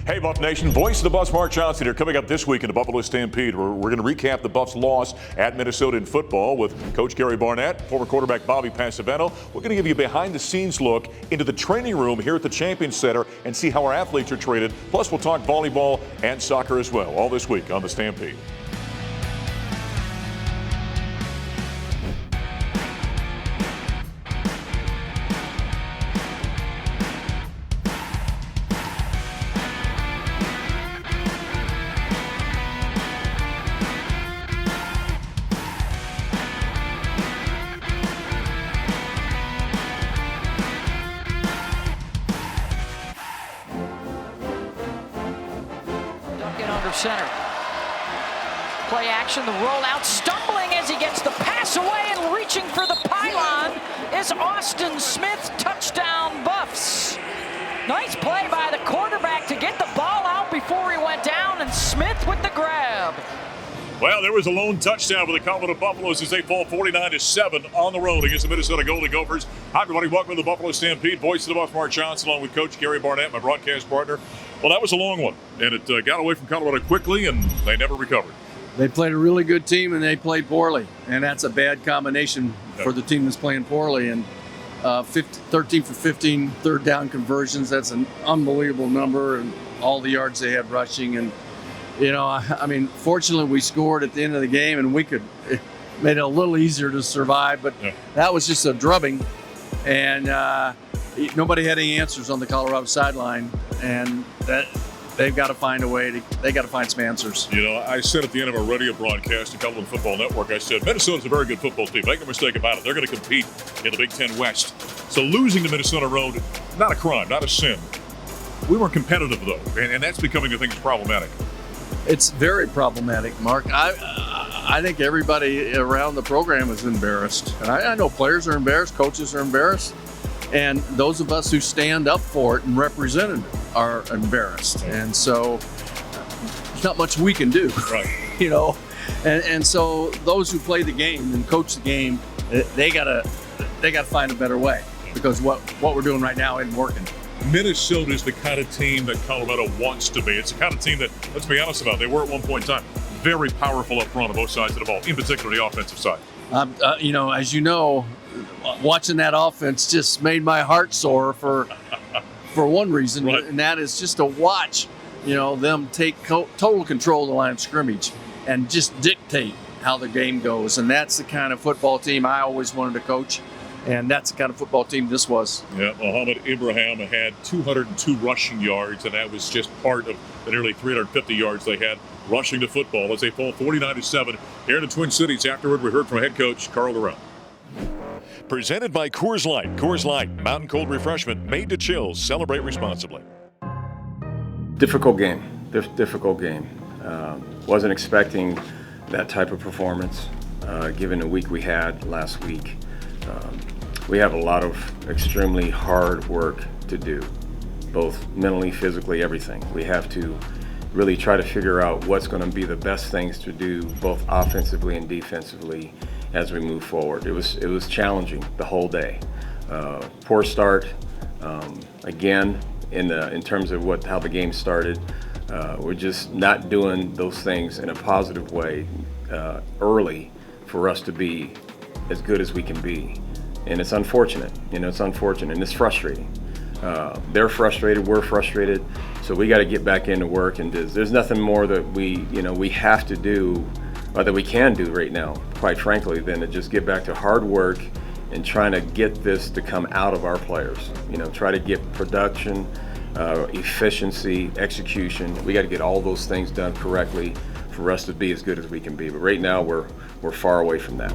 Hey, Buff Nation, voice of the Buffs, Mark Johnson here. Coming up this week in the Buffalo Stampede, we're going to recap the Buffs' loss at Minnesota in football with Coach Gary Barnett, former quarterback Bobby Passavento. We're going to give you a behind-the-scenes look into the training room here at the Champions Center and see how our athletes are treated. Plus, we'll talk volleyball and soccer as well, all this week on the Stampede. Center. Play action, the rollout, stumbling as he gets the pass away and reaching for the pylon is Austin Smith. Touchdown Buffs. Nice play by the quarterback to get the ball out before he went down, and Smith with the grab. Well, there was a lone touchdown for the Colorado Buffaloes as they fall 49-7 on the road against the Minnesota Golden Gophers. Hi, everybody. Welcome to the Buffalo Stampede. Voice of the Buffs, Mark Johnson, along with Coach Gary Barnett, my broadcast partner. Well, that was a long one, and it got away from Colorado quickly, and they never recovered. They played a really good team, and they played poorly, and that's a bad combination for the team that's playing poorly. And 13 for 15 third down conversions, that's an unbelievable number, and all the yards they had rushing. And, you know, I mean, fortunately we scored at the end of the game, and it made it a little easier to survive, but that was just a drubbing. And nobody had any answers on the Colorado sideline, and that they've got to find a way they got to find some answers. You know, I said at the end of our radio broadcast a couple of Football Network, I said Minnesota's a very good football team. Make no mistake about it. They're going to compete in the Big Ten West. So losing to Minnesota Road, not a crime, not a sin. We weren't competitive though, and that's becoming the thing that's problematic. It's very problematic, Mark. I think everybody around the program is embarrassed. And I know players are embarrassed, coaches are embarrassed, and those of us who stand up for it and represent it are embarrassed. And so there's not much we can do, right? You know, and so those who play the game and coach the game, they gotta find a better way, because what we're doing right now isn't working. Minnesota is the kind of team that Colorado wants to be. It's the kind of team that, let's be honest about it, they were at one point in time very powerful up front on both sides of the ball, in particular the offensive side. You know, as you know, watching that offense just made my heart sore for one reason, right. And that is just to watch, you know, them take total control of the line of scrimmage and just dictate how the game goes. And that's the kind of football team I always wanted to coach. And that's the kind of football team this was. Yeah, Mohamed Ibrahim had 202 rushing yards, and that was just part of the nearly 350 yards they had rushing the football as they fall 49-7 here in the Twin Cities. Afterward, we heard from head coach Carl Durrell. Presented by Coors Light. Coors Light, mountain cold refreshment made to chill. Celebrate responsibly. Difficult game. Wasn't expecting that type of performance given the week we had last week. We have a lot of extremely hard work to do, both mentally, physically, everything. We have to really try to figure out what's going to be the best things to do, both offensively and defensively, as we move forward. It was challenging the whole day. Poor start, again, in terms of how the game started. We're just not doing those things in a positive way early for us to be as good as we can be. And it's unfortunate, and it's frustrating. They're frustrated, we're frustrated, so we got to get back into work, and there's nothing more that we have to do, or that we can do right now, quite frankly, than to just get back to hard work and trying to get this to come out of our players. Try to get production, efficiency, execution. We got to get all those things done correctly for us to be as good as we can be. But right now, we're far away from that.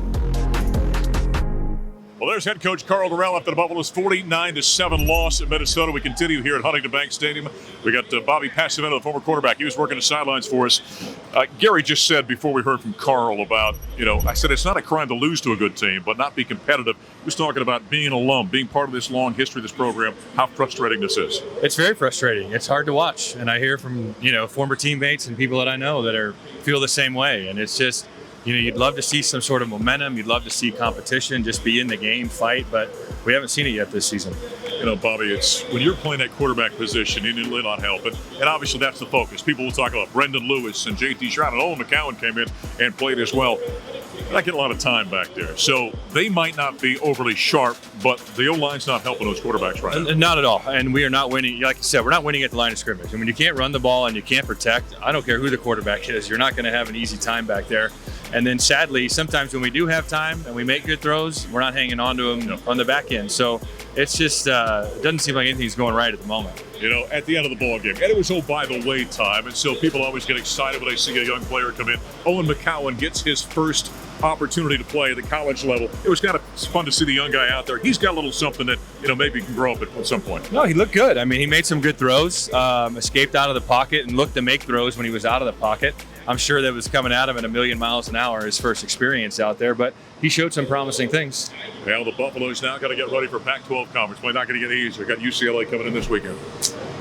Well, there's head coach Carl Durrell after the Buffalo's 49-7 loss at Minnesota. We continue here at Huntington Bank Stadium. We got Bobby Passavento, the former quarterback. He was working the sidelines for us. Gary just said before we heard from Carl about, I said it's not a crime to lose to a good team, but not be competitive. He was talking about being an alum, being part of this long history of this program, how frustrating this is. It's very frustrating. It's hard to watch. And I hear from, former teammates and people that I know that feel the same way. And it's just, you'd love to see some sort of momentum. You'd love to see competition, just be in the game, fight, but we haven't seen it yet this season. Bobby, it's when you're playing that quarterback position, you need not help it. And obviously that's the focus. People will talk about Brendan Lewis and JT Shroud, and Owen Mccowan came in and played as well. They're not getting a lot of time back there. So they might not be overly sharp, but the O-line's not helping those quarterbacks right now. Not at all. And we are not winning. Like you said, we're not winning at the line of scrimmage. And when you can't run the ball and you can't protect, I don't care who the quarterback is, you're not going to have an easy time back there. And then sadly, sometimes when we do have time and we make good throws, we're not hanging on to them on the back end. So it's just, it doesn't seem like anything's going right at the moment. At the end of the ball game. And it was by the way time. And so people always get excited when they see a young player come in. Owen Mccowan gets his first opportunity to play at the college level. It was kind of fun to see the young guy out there. He's got a little something that, maybe can grow up at some point. No, he looked good. I mean, he made some good throws, escaped out of the pocket and looked to make throws when he was out of the pocket. I'm sure that was coming at him at 1,000,000 miles an hour, his first experience out there, but he showed some promising things. Well, the Buffaloes now got to get ready for Pac-12 conference. They're not going to get easier. Got UCLA coming in this weekend.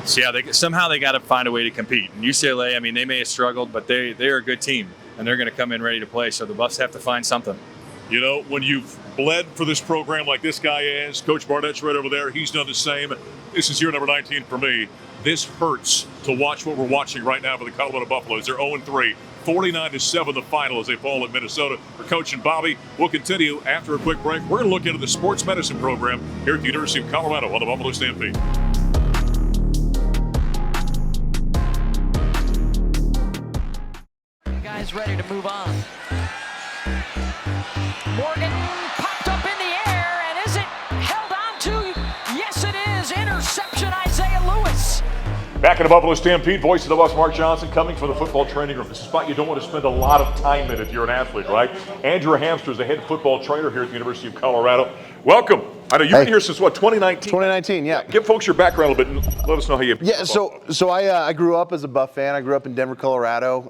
So yeah, somehow they got to find a way to compete. And UCLA, I mean, they may have struggled, but they're a good team, and they're going to come in ready to play. So the Buffs have to find something. When you've bled for this program like this guy is, Coach Barnett's right over there, he's done the same. This is year number 19 for me. This hurts to watch what we're watching right now for the Colorado Buffaloes. They're 0-3, 49-7 the final as they fall at Minnesota. For Coach and Bobby, we'll continue after a quick break. We're going to look into the sports medicine program here at the University of Colorado on the Buffalo Stampede. Guys ready to move on. Morgan popped up in the air, and is it held on to? Yes, it is. Interception, Isaiah Lewis. Back in the Buffalo Stampede, voice of the Buffs, Mark Johnson, coming from the football training room. This is a spot you don't want to spend a lot of time in if you're an athlete, right? Andrew Hamster is the head football trainer here at the University of Colorado. Welcome. I know you've been here since, 2019? 2019, yeah. Give folks your background a little bit and let us know how you... Yeah, so I grew up as a Buff fan. I grew up in Denver, Colorado.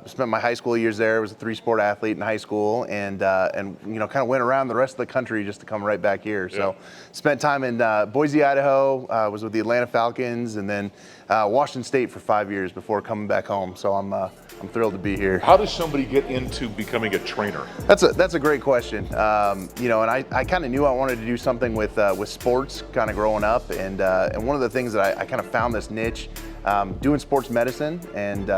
Spent my high school years there. Was a 3-sport athlete in high school, and kind of went around the rest of the country just to come right back here. So spent time in Boise, Idaho. Was with the Atlanta Falcons, and then Washington State for 5 years before coming back home. So I'm thrilled to be here. How does somebody get into becoming a trainer? That's a great question. And I kind of knew I wanted to do something with sports kind of growing up, and one of the things that I kind of found this niche doing sports medicine, and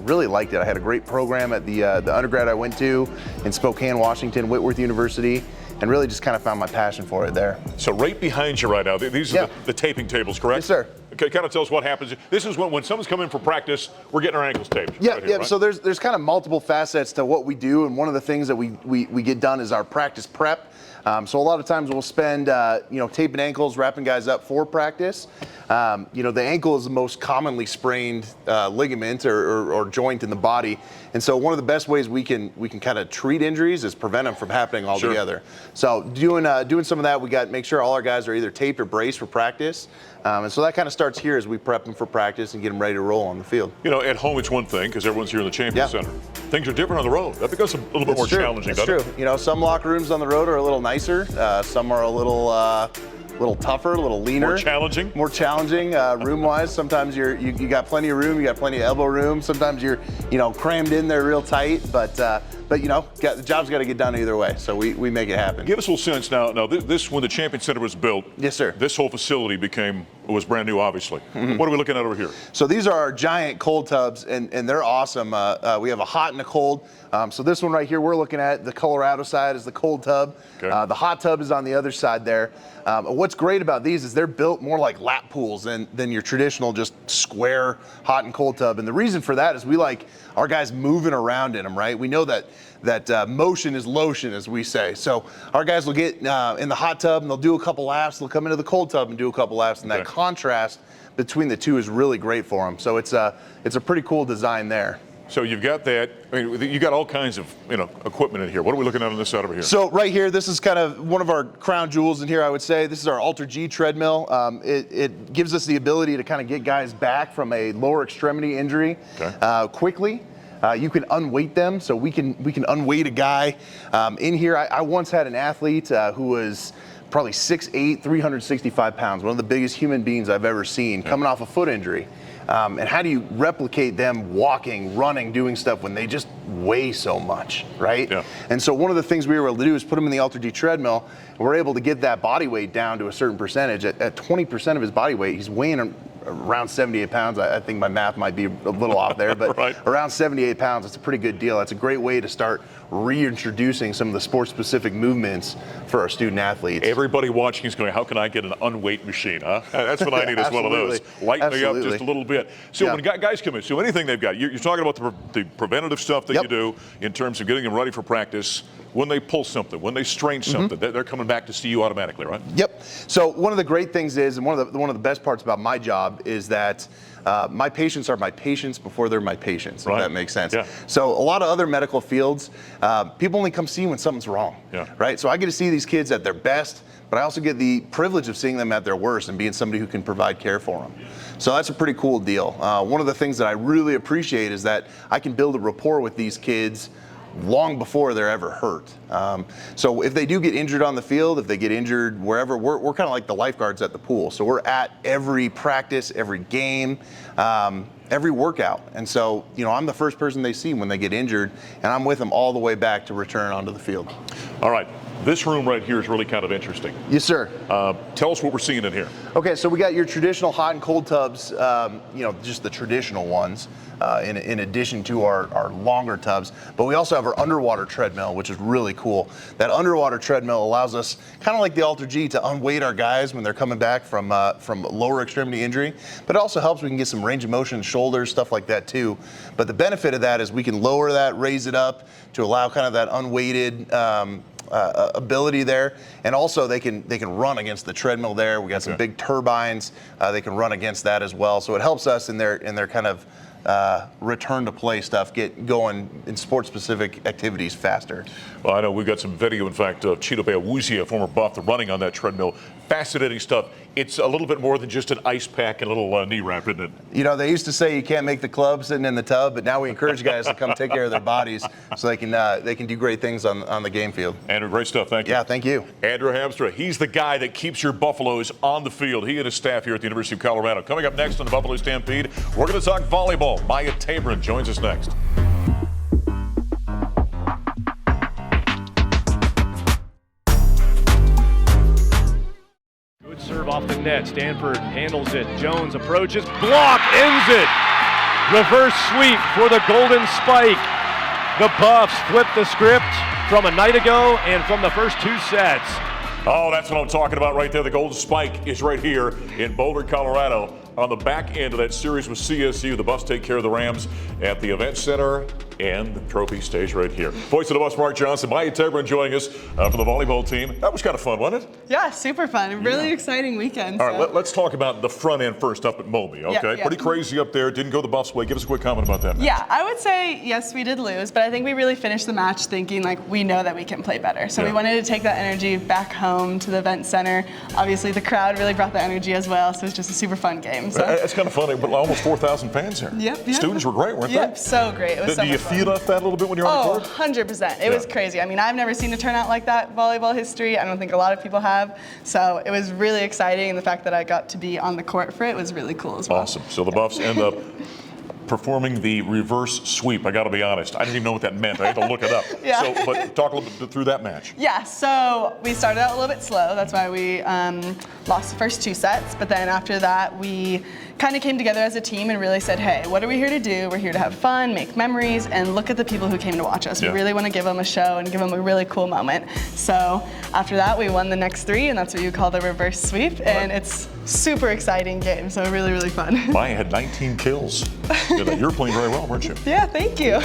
really liked it. I had a great program at the undergrad I went to in Spokane, Washington, Whitworth University, and really just kind of found my passion for it there. So right behind you right now, these are the taping tables, correct? Yes, sir. Okay, kind of tell us what happens. This is when someone's coming for practice, we're getting our ankles taped. Yeah, right here, right? So there's kind of multiple facets to what we do, and one of the things that we get done is our practice prep. So a lot of times we'll spend, taping ankles, wrapping guys up for practice. The ankle is the most commonly sprained ligament or joint in the body. And so one of the best ways we can kind of treat injuries is prevent them from happening altogether. Sure. So doing some of that, make sure all our guys are either taped or braced for practice. And so that kind of starts here as we prep them for practice and get them ready to roll on the field. At home it's one thing because everyone's here in the Champions Center. Things are different on the road. That becomes a little bit more challenging, doesn't it? That's true. Some locker rooms on the road are a little nicer. Some are a little tougher, a little leaner. More challenging room-wise. Sometimes you got plenty of room, you got plenty of elbow room. Sometimes you're crammed in there real tight, but the job's got to get done either way. So we make it happen. Give us a little sense now. This when the Champion Center was built. Yes, sir. This whole facility was brand new, obviously. Mm-hmm. What are we looking at over here? So these are our giant cold tubs, and they're awesome. We have a hot and a cold. So this one right here, we're looking at the Colorado side is the cold tub. Okay. The hot tub is on the other side there. What's great about these is they're built more like lap pools than your traditional just square hot and cold tub. And the reason for that is we like our guys moving around in them, right? We know that motion is lotion, as we say. So our guys will get in the hot tub and they'll do a couple laps. They'll come into the cold tub and do a couple laps. And that contrast between the two is really great for them. So it's a pretty cool design there. So you've got that. I mean, you got all kinds of equipment in here. What are we looking at on this side over here? So right here, this is kind of one of our crown jewels in here. I would say this is our G Treadmill. It gives us the ability to kind of get guys back from a lower extremity injury quickly. You can unweight them, so we can unweight a guy in here. I once had an athlete who was probably 6'8", 365 pounds, one of the biggest human beings I've ever seen, coming off a foot injury. And how do you replicate them walking, running, doing stuff when they just weigh so much, right? Yeah. And so one of the things we were able to do is put him in the Ultra G Treadmill, and we're able to get that body weight down to a certain percentage. At 20% of his body weight, he's weighing around 78 pounds. I think my math might be a little off there, but right. Around 78 pounds, it's a pretty good deal. That's a great way to start reintroducing some of the sport-specific movements for our student athletes. Everybody watching is going, how can I get an unweight machine, huh? That's what I need is one of those. Lighten me up just a little bit. So when guys come in, so anything they've got, you're talking about the preventative stuff that you do in terms of getting them ready for practice. When they pull something, when they strain something, they're coming back to see you automatically, right? Yep. So one of the great things is, and one of the best parts about my job is that my patients are my patients before they're my patients, if that makes sense. Yeah. So a lot of other medical fields, people only come see when something's wrong, right? So I get to see these kids at their best, but I also get the privilege of seeing them at their worst and being somebody who can provide care for them. So that's a pretty cool deal. One of the things that I really appreciate is that I can build a rapport with these kids long before they're ever hurt. So if they do get injured on the field, if they get injured wherever, we're kind of like the lifeguards at the pool. So we're at every practice, every game, every workout. And so, I'm the first person they see when they get injured, and I'm with them all the way back to return onto the field. All right. This room right here is really kind of interesting. Yes, sir. Tell us what we're seeing in here. Okay, so we got your traditional hot and cold tubs, just the traditional ones, in addition to our longer tubs. But we also have our underwater treadmill, which is really cool. That underwater treadmill allows us, kind of like the Ultra G, to unweight our guys when they're coming back from lower extremity injury. But it also helps, we can get some range of motion, shoulders, stuff like that too. But the benefit of that is we can lower that, raise it up to allow kind of that unweighted ability there, and also they can run against the treadmill there. We got some big turbines, they can run against that as well. So it helps us in their kind of return to play stuff, get going in sport specific activities faster. Well, I know we've got some video, in fact, of Cheeto Awuzie, a former Buff, running on that treadmill. Fascinating stuff. It's a little bit more than just an ice pack and a little knee wrap, isn't it? They used to say you can't make the club sitting in the tub, but now we encourage guys to come take care of their bodies so they can do great things on the game field. Andrew, great stuff. Thank you. Yeah, thank you. Andrew Hamstra, he's the guy that keeps your Buffaloes on the field. He and his staff here at the University of Colorado. Coming up next on the Buffalo Stampede, we're going to talk volleyball. Maya Tabron joins us next. Good serve off the net. Stanford handles it. Jones approaches. Block ends it. Reverse sweep for the Golden Spike. The Buffs flip the script from a night ago and from the first two sets. Oh, that's what I'm talking about right there. The Golden Spike is right here in Boulder, Colorado. On the back end of that series with CSU, the Buffs take care of the Rams at the Event Center, and the trophy stays right here. Voice of the Buffs, Mark Johnson. Maya Tabron joining us from the volleyball team. That was kind of fun, wasn't it? Yeah, super fun. Really exciting weekend. All right, let's talk about the front end first up at Moby, okay? Yeah. Pretty crazy up there. Didn't go the Buffs' way. Give us a quick comment about that match. Yeah, I would say, yes, we did lose, but I think we really finished the match thinking, we know that we can play better. So we wanted to take that energy back home to the Event Center. Obviously, the crowd really brought the energy as well, so it's just a super fun game. So. It's kind of funny, but almost 4,000 fans here. Yep. Students were great, weren't they? Yep, so great. It was so Do you much fun. feel that a little bit when you're on the court? 100%. It was crazy. I mean, I've never seen a turnout like that volleyball history. I don't think a lot of people have. So it was really exciting, and the fact that I got to be on the court for it was really cool as well. Awesome. So the Buffs end up performing the reverse sweep. I got to be honest. I didn't even know what that meant. I had to look it up. But talk a little bit through that match. Yeah, so we started out a little bit slow. That's why we lost the first two sets. But then after that, we kind of came together as a team and really said, hey, what are we here to do? We're here to have fun, make memories, and look at the people who came to watch us. We really want to give them a show and give them a really cool moment. So after that, we won the next three, and that's what you call the reverse sweep. And it's super exciting game, so really, really fun. Maya had 19 kills. You're playing very well, weren't you? Yeah, thank you.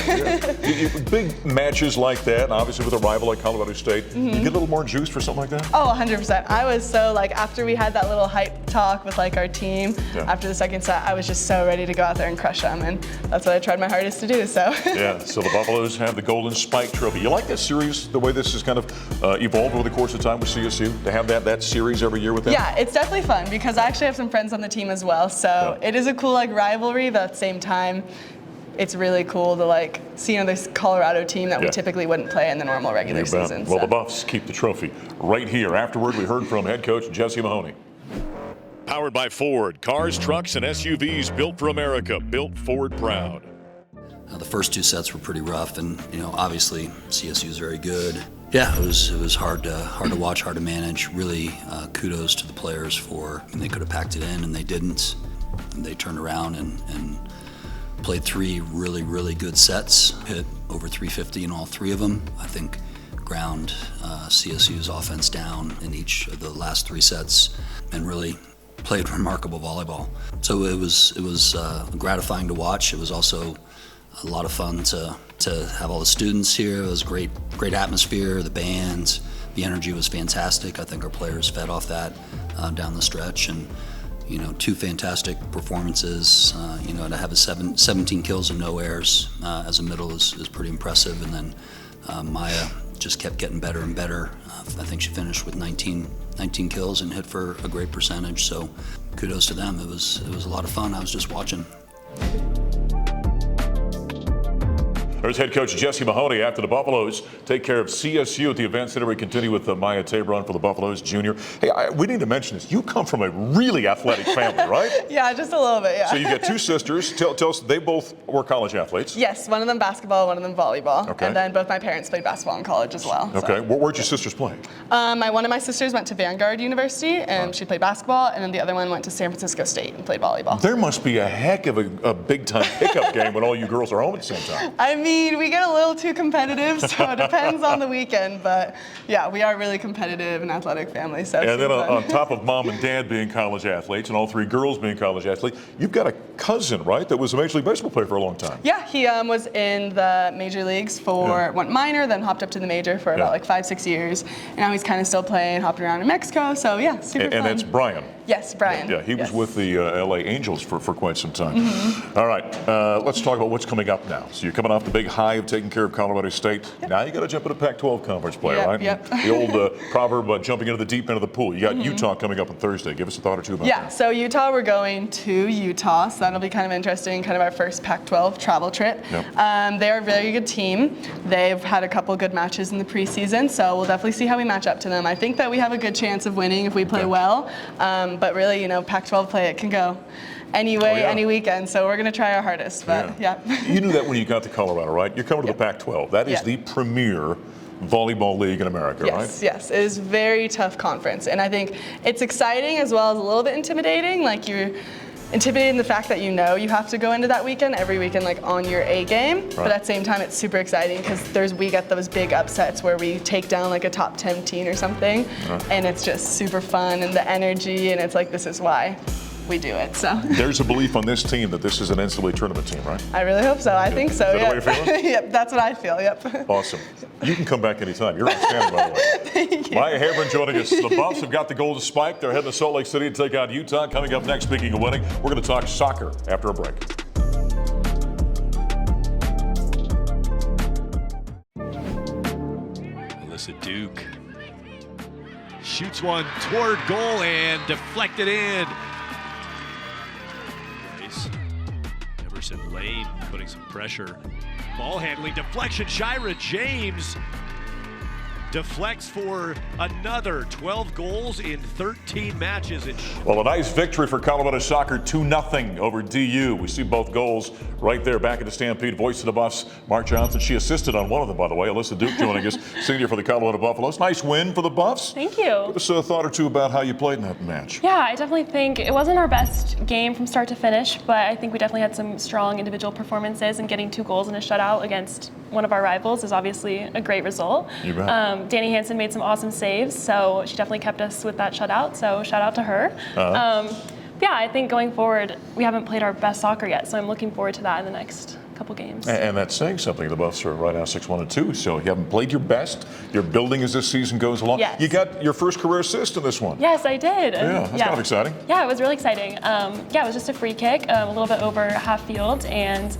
Big matches like that, and obviously with a rival like Colorado State, you get a little more juice for something like that? Oh, 100%. I was so, after we had that little hype talk with, our team, after the second set, I was just so ready to go out there and crush them, and that's what I tried my hardest to do, so. Yeah, so the Buffaloes have the Golden Spike Trophy. You like this series, the way this has kind of evolved over the course of time with CSU, to have that series every year with them? Yeah, it's definitely fun, because I actually have some friends on the team as well, so it is a cool, rivalry, but at the same time, it's really cool to see this Colorado team that we typically wouldn't play in the normal regular season. Well, the Buffs keep the trophy right here. Afterward, we heard from head coach Jesse Mahoney. Powered by Ford. Cars, trucks, and SUVs built for America. Built Ford proud. The first 2 sets were pretty rough, and obviously CSU is very good. Yeah, it was hard to watch, hard to manage. Really, kudos to the players they could have packed it in and they didn't. And they turned around and played 3 really, really good sets. Hit over 350 in all 3 of them. I think ground CSU's offense down in each of the last 3 sets, and really played remarkable volleyball. So it was gratifying to watch. It was also a lot of fun to have all the students here. It was great atmosphere, the bands, the energy was fantastic. I think our players fed off that down the stretch, and 2 fantastic performances. To have 17 kills and no errors as a middle is pretty impressive. And then Maya just kept getting better and better. I think she finished with 19 kills and hit for a great percentage. So kudos to them. It was a lot of fun. I was just watching. There's head coach Jesse Mahoney after the Buffaloes take care of CSU at the event center. We continue with Maya Tabron for the Buffaloes junior. Hey, we need to mention this. You come from a really athletic family, right? Yeah, just a little bit, yeah. So you got 2 sisters. Tell us, they both were college athletes. Yes, one of them basketball, one of them volleyball. Okay. And then both my parents played basketball in college as well. Okay. So. Where'd your sisters play? One of my sisters went to Vanguard University, and she played basketball, and then the other one went to San Francisco State and played volleyball. There must be a heck of a big-time pickup game when all you girls are home at the same time. I mean, we get a little too competitive, so it depends on the weekend. But yeah, we are really competitive and athletic family. So and then on top of mom and dad being college athletes and all 3 girls being college athletes, you've got a cousin, right, that was a Major League Baseball player for a long time. Yeah, he was in the major leagues went minor, then hopped up to the major for about like 5-6 years. And now he's kind of still playing, hopping around in Mexico. So yeah, super fun. And that's Brian. Yes, Brian. Yeah, he was with the LA Angels for quite some time. All right, let's talk about what's coming up now. So you're coming off the big high of taking care of Colorado State. Yep. Now you got to jump into Pac-12 conference play, right? Yep. The old proverb, jumping into the deep end of the pool. You got Utah coming up on Thursday. Give us a thought or two about that. Yeah, so Utah, we're going to Utah, so that'll be kind of interesting, kind of our first Pac-12 travel trip. Yep. They're a very good team. They've had a couple good matches in the preseason, so we'll definitely see how we match up to them. I think that we have a good chance of winning if we play well, but really, Pac-12 play, it can go any way, any weekend, so we're going to try our hardest, but yeah. You knew that when you got to Colorado, right? You're coming to the Pac-12. That is the premier volleyball league in America, right? Yes, it is a very tough conference, and I think it's exciting as well as a little bit intimidating. Like, you're intimidated in the fact that you have to go into that weekend, every weekend, like on your A game, but at the same time it's super exciting because we get those big upsets where we take down like a top 10 team or something, and it's just super fun, and the energy, and it's like, this is why we do it. So there's a belief on this team that this is an NCAA tournament team, right? I really hope so. I think so. Is that the way you're feeling? Yep, that's what I feel. Yep. Awesome. You can come back anytime. You're outstanding, by the way. Thank you. Maya Habron joining us. The Buffs have got the Golden Spike. They're heading to Salt Lake City to take out Utah. Coming up next, speaking of winning, we're going to talk soccer after a break. Alyssa Duke shoots one toward goal and deflected in. Emerson Lane putting some pressure. Ball handling, deflection. Shira James deflects for another 12 goals in 13 matches. Well, a nice victory for Colorado soccer, 2-0 over DU. We see both goals right there back at the Stampede. Voice of the Buffs, Mark Johnson. She assisted on one of them, by the way. Alyssa Duke joining us, senior for the Colorado Buffaloes. Nice win for the Buffs. Thank you. Give us a thought or two about how you played in that match. Yeah, I definitely think it wasn't our best game from start to finish, but I think we definitely had some strong individual performances, and getting 2 goals in a shutout against one of our rivals is obviously a great result. You bet. Danny Hansen made some awesome saves, so she definitely kept us with that shutout, so shout out to her. Yeah, I think going forward, we haven't played our best soccer yet, so I'm looking forward to that in the next couple games. And that's saying something. The Buffs are right now 6-1-2, so you haven't played your best. You're building as this season goes along. Yes. You got your first career assist in this one. Yes, I did. Yeah, that's kind of exciting. Yeah, it was really exciting. Yeah, it was just a free kick, a little bit over half field, and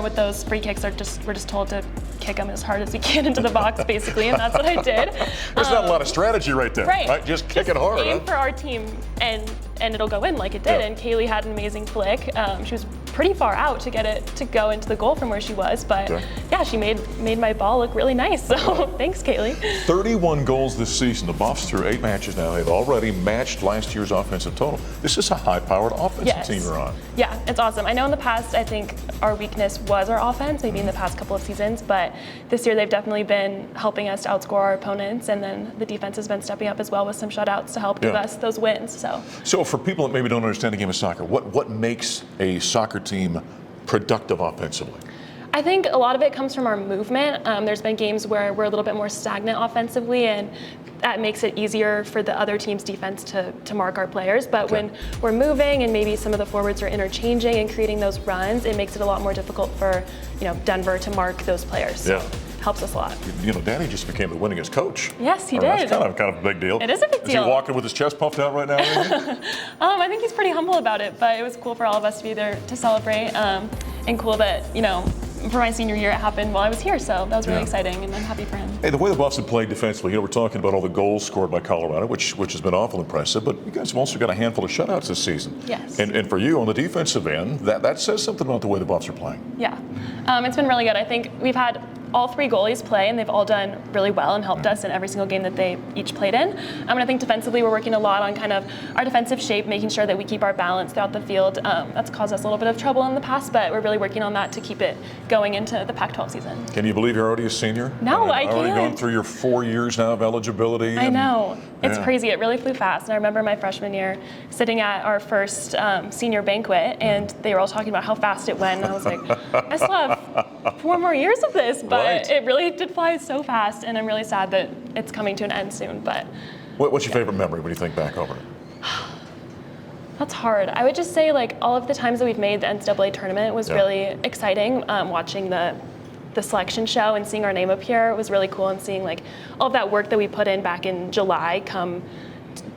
with those free kicks, we're just told to kick them as hard as we can into the box, basically, and that's what I did. There's not a lot of strategy right there. Right. Just kick it hard. Aim for our team, and it'll go in like it did. Yeah. And Kaylee had an amazing flick. She was pretty far out to get it to go into the goal from where she was, but yeah, she made my ball look really nice. So thanks, Kaylee. 31 goals this season. The Buffs through 8 matches now. They've already matched last year's offensive total. This is a high-powered offensive team you're on. Yeah, it's awesome. I know in the past, I think our weakness was our offense, maybe in the past couple of seasons, but this year they've definitely been helping us to outscore our opponents, and then the defense has been stepping up as well with some shutouts to help give us those wins. So for people that maybe don't understand the game of soccer, what makes a soccer team productive offensively? I think a lot of it comes from our movement. There's been games where we're a little bit more stagnant offensively, and that makes it easier for the other team's defense to mark our players. But when we're moving and maybe some of the forwards are interchanging and creating those runs, it makes it a lot more difficult for Denver to mark those players. So helps us a lot. Danny just became the winningest coach. Yes, he did. That's kind of a big deal. It is a big deal. Is he walking with his chest puffed out right now? I think he's pretty humble about it, but it was cool for all of us to be there to celebrate, and cool that for my senior year it happened while I was here, so that was really exciting, and I'm happy for him. Hey, the way the Buffs have played defensively, we're talking about all the goals scored by Colorado, which has been awful impressive, but you guys have also got a handful of shutouts this season. Yes. And for you on the defensive end, that says something about the way the Buffs are playing. Yeah, it's been really good. I think we've had all 3 goalies play, and they've all done really well and helped us in every single game that they each played in. And I think defensively, we're working a lot on kind of our defensive shape, making sure that we keep our balance throughout the field. That's caused us a little bit of trouble in the past, but we're really working on that to keep it going into the Pac-12 season. Can you believe you're already a senior? No, I can't. Already gone through your 4 years now of eligibility. I know. It's crazy. It really flew fast. And I remember my freshman year sitting at our first senior banquet, and they were all talking about how fast it went. And I was like, I still have 4 more years of this, but it really did fly so fast, and I'm really sad that it's coming to an end soon. But what's your favorite memory when you think back over it? That's hard. I would just say all of the times that we've made the NCAA tournament was really exciting. Watching the selection show and seeing our name appear was really cool, and seeing all of that work that we put in back in July come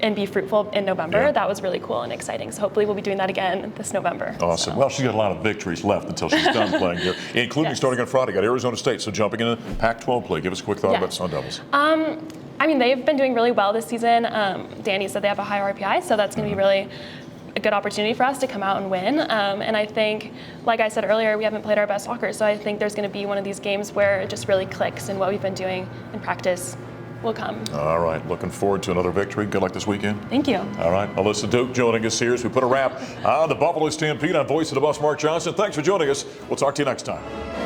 and be fruitful in November. That was really cool and exciting. So hopefully we'll be doing that again this November. Awesome. So. Well, she's got a lot of victories left until she's done playing here, including starting on Friday. Got Arizona State, so jumping in the Pac-12 play. Give us a quick thought about Sun Devils. They've been doing really well this season. Danny said they have a high RPI, so that's going to be really a good opportunity for us to come out and win. And I think, like I said earlier, we haven't played our best soccer, so I think there's going to be one of these games where it just really clicks, and what we've been doing in practice will come. All right, looking forward to another victory. Good luck this weekend. Thank you. All right, Alyssa Duke joining us here as we put a wrap on the Buffalo Stampede. I'm voice of the Buffs, Mark Johnson. Thanks for joining us. We'll talk to you next time.